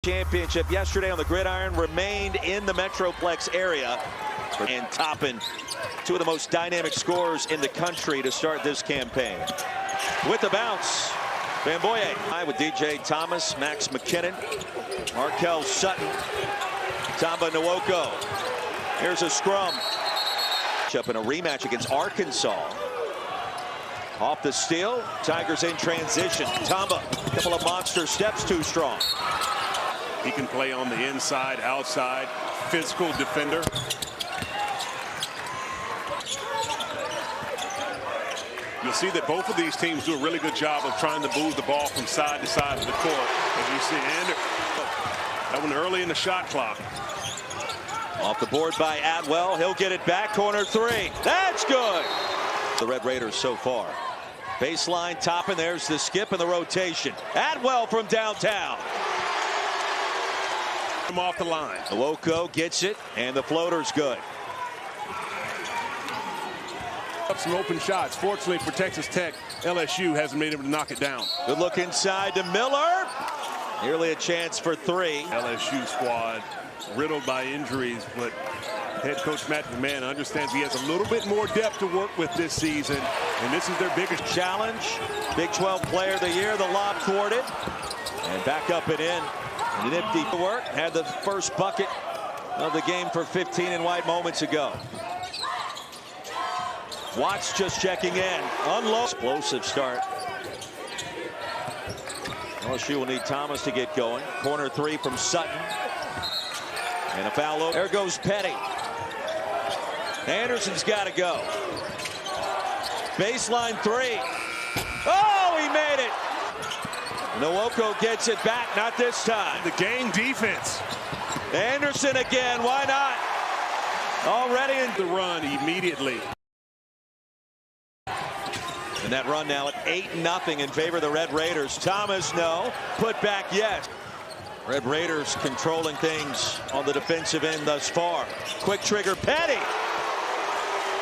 Championship yesterday on the gridiron remained in the Metroplex area and topping two of the most dynamic scorers in the country to start this campaign. With the bounce, Van Boye with DJ Thomas, Max McKinnon, Markel Sutton, Tamba Nwoko. Here's a scrum. Up in a rematch against Arkansas. Off the steal, Tigers in transition. Tamba, a couple of monster steps too strong. He can play on the inside, outside, physical defender. You'll see that both of these teams do a really good job of trying to move the ball from side to side of the court. As you see, that one early in the shot clock. Off the board by Atwell. He'll get it back. Corner three. That's good. The Red Raiders so far. Baseline topping. There's the skip and the rotation. Atwell from downtown. Off the line. Nwoko gets it, and the floater's good. Up some open shots. Fortunately for Texas Tech, LSU hasn't been able to knock it down. Good look inside to Miller. Nearly a chance for three. LSU squad riddled by injuries, but head coach Matt McMahon understands he has a little bit more depth to work with this season, and this is their biggest challenge. Big 12 player of the year, the lob thwarted, and back up and in. And an empty work, had the first bucket of the game for 15 and white moments ago. Watts just checking in. Unload. Explosive start. LSU will need Thomas to get going. Corner three from Sutton. And a foul over. There goes Petty. Anderson's got to go. Baseline three. Oh, he made it. Nwoko gets it back, not this time. The game defense. Anderson again, why not? Already in the run immediately. And that run now at 8-0 in favor of the Red Raiders. Thomas, no. Put back, yes. Red Raiders controlling things on the defensive end thus far. Quick trigger, Petty.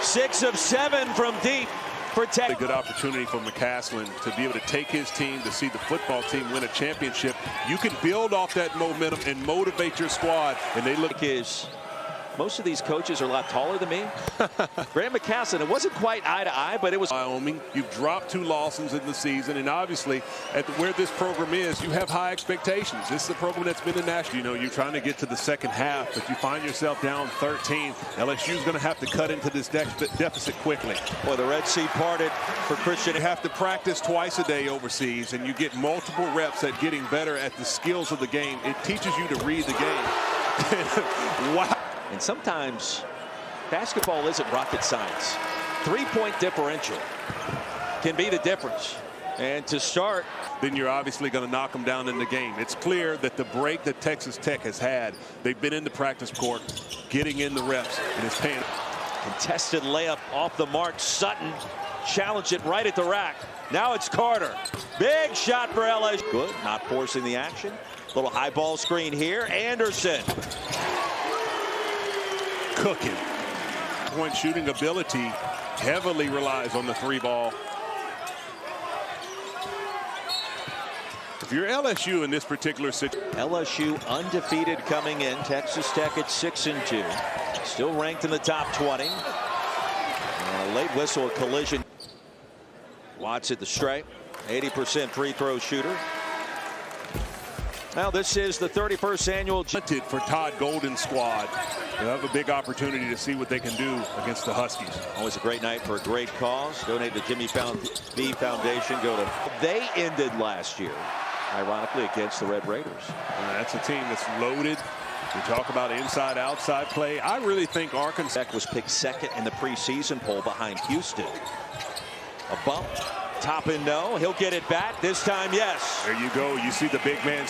6 of 7 from deep. A good opportunity for McCaslin to be able to take his team to see the football team win a championship. You can build off that momentum and motivate your squad. And they look most of these coaches are a lot taller than me. Grant McCaslin, it wasn't quite eye to eye, but it was. Wyoming, you've dropped 2 losses in the season, and obviously where this program is, you have high expectations. This is a program that's been in national. You know, you're trying to get to the second half, but you find yourself down 13. LSU's going to have to cut into this deficit quickly. Boy, the Red Sea parted for Christian. You have to practice twice a day overseas, and you get multiple reps at getting better at the skills of the game. It teaches you to read the game. Wow. And sometimes basketball isn't rocket science. 3-point differential can be the difference. And to start, then you're obviously going to knock them down in the game. It's clear that the break that Texas Tech has had, they've been in the practice court, getting in the reps, and it's paying. Contested layup off the mark. Sutton challenged it right at the rack. Now it's Carter. Big shot for LSU. Good, not forcing the action. Little high ball screen here. Anderson. Cooking. Point shooting ability heavily relies on the 3-ball. If you're LSU in this particular situation. LSU undefeated coming in. Texas Tech at 6-2. Still ranked in the top 20. And a late whistle, a collision. Watts at the stripe. 80% free throw shooter. Now this is the 31st annual for Todd Golden's squad. They'll have a big opportunity to see what they can do against the Huskies. Always a great night for a great cause. Donate to Jimmy B Foundation. Go to. They ended last year, ironically, against the Red Raiders. That's a team that's loaded. We talk about inside-outside play. I really think Arkansas was picked second in the preseason poll behind Houston. A bump. Top and no. He'll get it back. This time, yes. There you go. You see the big man.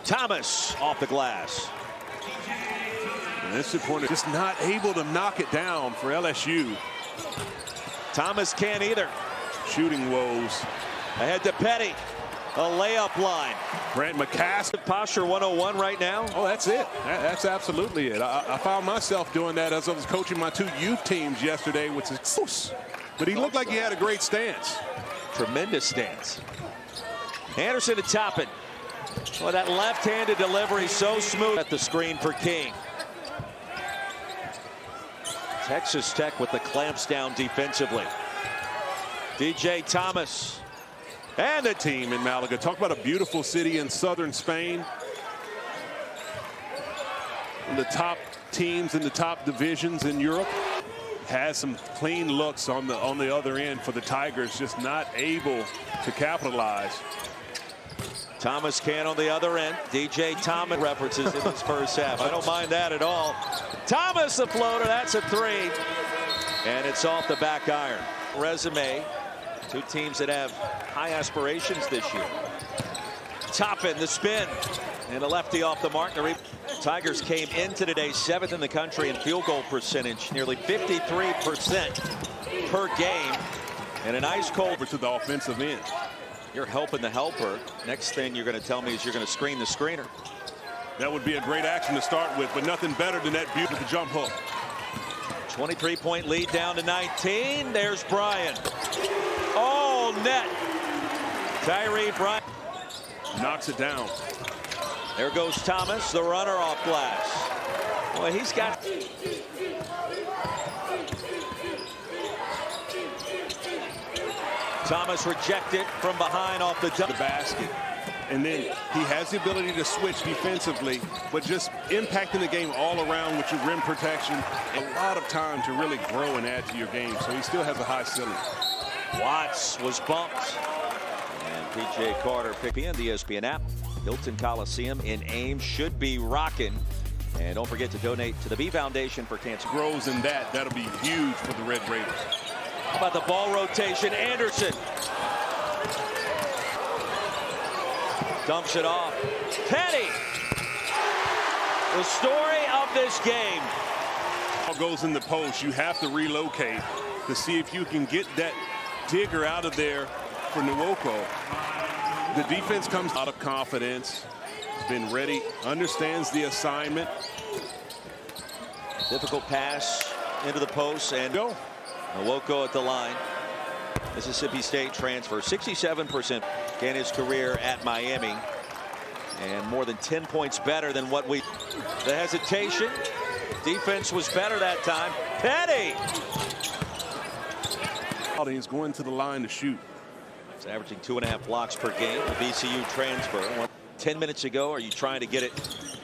Thomas off the glass. And this is just not able to knock it down for LSU. Thomas can't either. Shooting woes. Ahead to Petty. A layup line. Grant McCaslin. Posture 101 right now. Oh, that's it. That's absolutely it. I found myself doing that as I was coaching my 2 youth teams yesterday with but he looked like he had a great stance. Tremendous stance. Anderson to Toppin. Well, that left-handed delivery so smooth at the screen for King. Texas Tech with the clamps down defensively. DJ Thomas. And the team in Malaga. Talk about a beautiful city in southern Spain. One of the top teams in the top divisions in Europe. Has some clean looks on the other end for the Tigers, just not able to capitalize. Thomas can on the other end. DJ Thomas references in his first half. I don't mind that at all. Thomas the floater, that's a three. And it's off the back iron. Resume, two teams that have high aspirations this year. Toppin the spin. And a lefty off the mark. The Tigers came into today 7th in the country in field goal percentage, nearly 53% per game. And an ice cold over to the offensive end. You're helping the helper. Next thing you're going to tell me is you're going to screen the screener. That would be a great action to start with, but nothing better than that beautiful jump hook. 23-point lead down to 19. There's Bryan. Oh, net. Tyree Bryan knocks it down. There goes Thomas, the runner off glass. Well, he's got. Thomas rejected from behind off the basket. And then he has the ability to switch defensively, but just impacting the game all around with your rim protection. A lot of time to really grow and add to your game. So he still has a high ceiling. Watts was bumped. And P.J. Carter picked in the ESPN app. Hilton Coliseum in Ames should be rocking. And don't forget to donate to the B Foundation for Cancer. Grows in that. That'll be huge for the Red Raiders. How about the ball rotation? Anderson dumps it off. Petty. The story of this game. Ball goes in the post. You have to relocate to see if you can get that digger out of there for Nwoko. The defense comes out of confidence. Been ready. Understands the assignment. Difficult pass into the post and go. Nwoko at the line. Mississippi State transfer, 67% in his career at Miami, and more than 10 points better than what we. The hesitation. Defense was better that time. Petty. He's going to the line to shoot. He's averaging 2.5 blocks per game. The VCU transfer. 10 minutes ago, are you trying to get it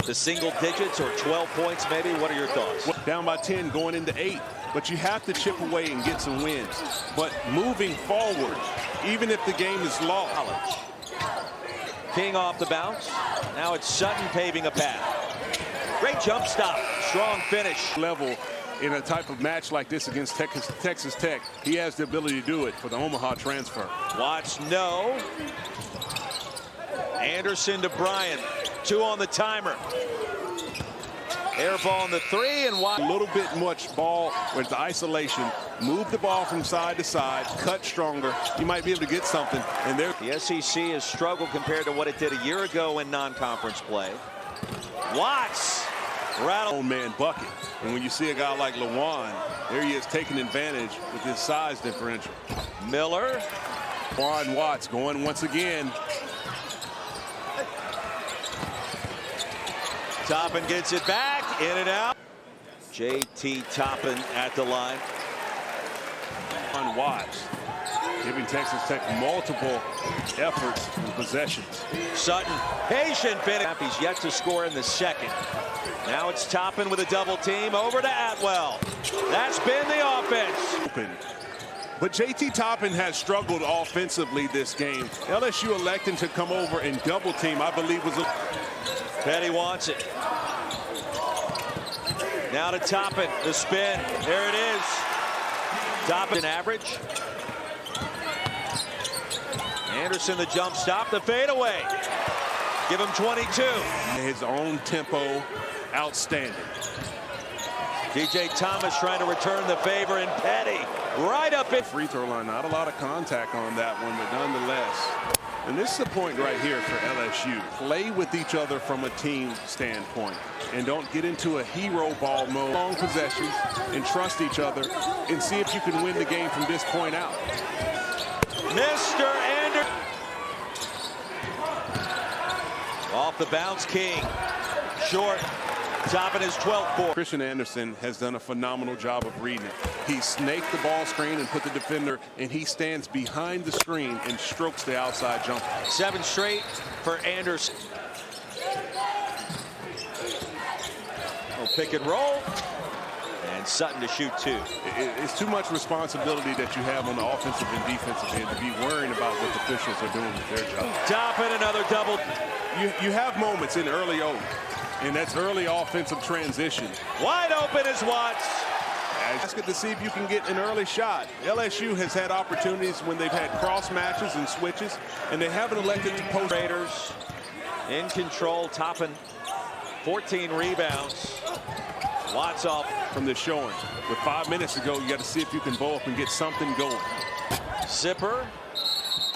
to single digits or 12 points maybe? What are your thoughts? Down by 10 going into 8. But you have to chip away and get some wins. But moving forward, even if the game is lost. King off the bounce. Now it's Sutton paving a path. Great jump stop. Strong finish. Level in a type of match like this against Texas Tech. He has the ability to do it for the Omaha transfer. Watch no. Anderson to Bryan. 2 on the timer. Air ball on the 3 and wide. A little bit much ball with the isolation. Move the ball from side to side. Cut stronger. You might be able to get something. And there. The SEC has struggled compared to what it did a year ago in non-conference play. Watts. Rattle. Old man bucket. And when you see a guy like Lawan, there he is taking advantage with his size differential. Miller. Juan Watts going once again. Toppin gets it back, in and out. J.T. Toppin at the line. On Watts, giving Texas Tech multiple efforts and possessions. Sutton, patient finish. He's yet to score in the second. Now it's Toppin with a double team over to Atwell. That's been the offense. But J.T. Toppin has struggled offensively this game. LSU electing to come over and double team, I believe, was a. Petty wants it. Now to Toppin, the spin. There it is. Toppin average. Anderson the jump stop, the fadeaway. Give him 22. His own tempo, outstanding. DJ Thomas trying to return the favor, and Petty right up in. Free throw line, not a lot of contact on that one, but nonetheless. And this is the point right here for LSU. Play with each other from a team standpoint and don't get into a hero ball mode. Long possessions and trust each other and see if you can win the game from this point out. Mr. Anderson. Off the bounce, King. Short. Topping his 12th board. Christian Anderson has done a phenomenal job of reading it. He snaked the ball screen and put the defender, and he stands behind the screen and strokes the outside jumper. 7 straight for Anderson. Oh, pick and roll. And Sutton to shoot 2. It's too much responsibility that you have on the offensive and defensive end to be worrying about what the officials are doing with their job. Topping another double. You have moments in early O. And that's early offensive transition. Wide open is Watts. Ask it to see if you can get an early shot. LSU has had opportunities when they've had cross matches and switches, and they haven't elected to post. Raiders in control, Toppin 14 rebounds. Watts off from the showing. With 5 minutes to go, you got to see if you can bow up and get something going. Zipper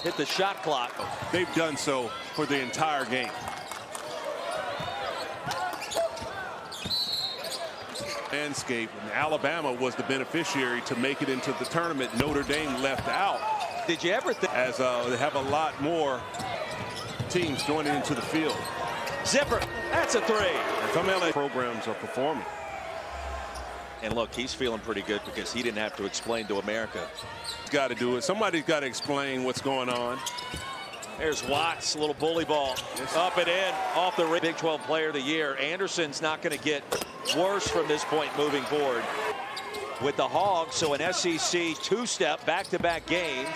hit the shot clock. They've done so for the entire game. Landscape, and Alabama was the beneficiary to make it into the tournament. Notre Dame left out. Did you ever think? As they have a lot more teams joining into the field. Zipper, that's a 3. And some LA programs are performing. And look, he's feeling pretty good because he didn't have to explain to America. He's got to do it. Somebody's got to explain what's going on. There's Watts, a little bully ball. Up and in, off the rim. Big 12 Player of the Year. Anderson's not going to get worse from this point moving forward with the Hogs. So an SEC 2-step back-to-back games,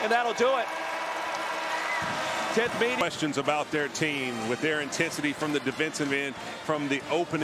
and that'll do it. 10th meeting. Questions about their team with their intensity from the defensive end, from the opening.